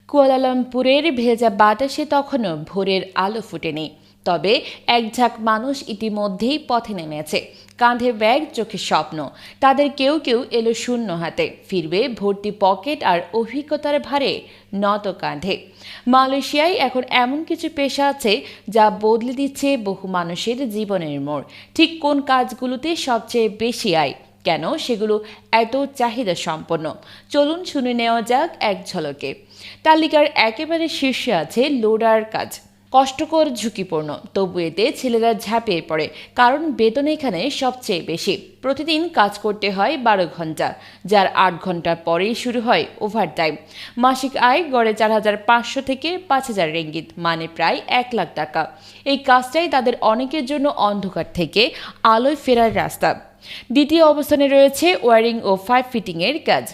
কুয়ালালামপুরের ভেজা বাতাসে তখনও ভোরের আলো ফুটেনি, তবে এক ঝাঁক মানুষ ইতিমধ্যেই পথে নেমেছে। কাঁধে ব্যাগ, চোখে স্বপ্ন। তাদের কেউ কেউ এলো শূন্য হাতে, ফিরবে ভর্তি পকেট আর অভিজ্ঞতার ভারে নত কাঁধে। মালয়েশিয়ায় এখন এমন কিছু পেশা আছে যা বদলে দিচ্ছে বহু মানুষের জীবনের মোড়। ঠিক কোন কাজগুলোতে সবচেয়ে বেশি আয়, কেন সেগুলো এত চাহিদা সম্পন্ন, চলুন শুনে নেওয়া যাক এক ঝলকে। তালিকার একেবারে শীর্ষে আছে লোডার কাজ। কষ্টকর, ঝুঁকিপূর্ণ, তবু এতে ছেলেরা ঝাঁপিয়ে পড়ে, কারণ বেতন এখানে সবচেয়ে বেশি। প্রতিদিন কাজ করতে হয় 12 ঘন্টা, যার 8 ঘন্টা পরেই শুরু হয় ওভারটাইম। মাসিক আয় গড়ে 4,500 থেকে 5,000 রিঙ্গিত, মানে প্রায় 1 লাখ টাকা। এই কাজটাই তাদের অনেকের জন্য অন্ধকার থেকে আলোয় ফেরার রাস্তা। দ্বিতীয় অবস্থানে রয়েছে ওয়ারিং ও পাইপ ফিটিংয়ের কাজ।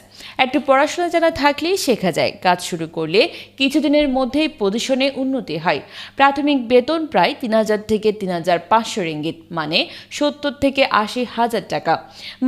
একটু পড়াশোনা জানা থাকলেই শেখা যায়। কাজ শুরু করলে কিছুদিনের মধ্যেই পজিশনে উন্নতি হয়। প্রাথমিক বেতন প্রায় 3,000 থেকে 3,500 রিঙ্গিত, মানে 70 থেকে 80,000 টাকা।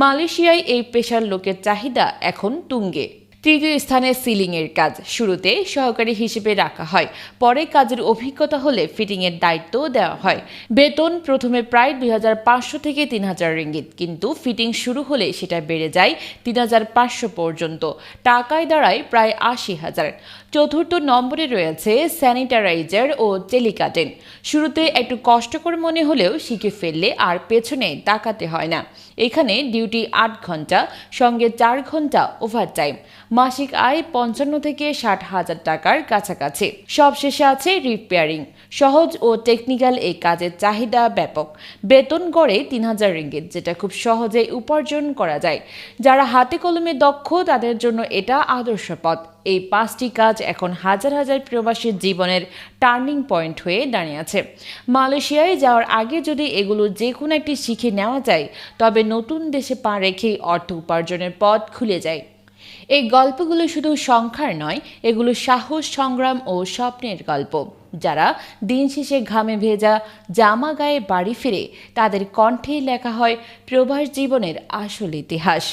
মালয়েশিয়ায় এই পেশার লোকের চাহিদা এখন তুঙ্গে। তৃতীয় স্থানে সিলিংয়ের কাজ। শুরুতে সহকারী হিসেবে রাখা হয়, পরে কাজের অভিজ্ঞতা হলে ফিটিংয়ের দায়িত্বও দেওয়া হয়। বেতন প্রথমে প্রায় 2,500 থেকে 3,000 রিঙ্গিত, কিন্তু ফিটিং শুরু হলে সেটা বেড়ে যায় 3,500 পর্যন্ত। টাকায় দাঁড়ায় প্রায় 80,000। চতুর্থ নম্বরে রয়েছে স্যানিটারাইজার ও টেলিকাটেন। শুরুতে একটু কষ্টকর মনে হলেও শিখে ফেললে আর পেছনে তাকাতে হয় না। এখানে ডিউটি 8 ঘন্টা, সঙ্গে 4 ঘন্টা ওভারটাইম। মাসিক আয় 55 থেকে 60,000 টাকার কাছাকাছি। সবশেষে আছে রিপেয়ারিং। সহজ ও টেকনিক্যাল এই কাজের চাহিদা ব্যাপক। বেতন গড়ে 3,000 রিঙ্গিত, যেটা খুব সহজেই উপার্জন করা যায়। যারা হাতে কলমে দক্ষ তাদের জন্য এটা আদর্শ পথ। এই 5টি কাজ এখন হাজার হাজার প্রবাসীর জীবনের টার্নিং পয়েন্ট হয়ে দাঁড়িয়ে আছে। মালয়েশিয়ায় যাওয়ার আগে যদি এগুলো যে কোনো একটি শিখে নেওয়া যায়, তবে নতুন দেশে পা রেখেই অর্থ উপার্জনের পথ খুলে যায়। এই গল্পগুলো শুধু সংখ্যার নয়, এগুলো সাহস, সংগ্রাম ও স্বপ্নের গল্প। যারা দিন শেষে ঘামে ভেজা জামা গায়ে বাড়ি ফিরে, তাদের কণ্ঠে লেখা হয় প্রবাস জীবনের আসল ইতিহাস।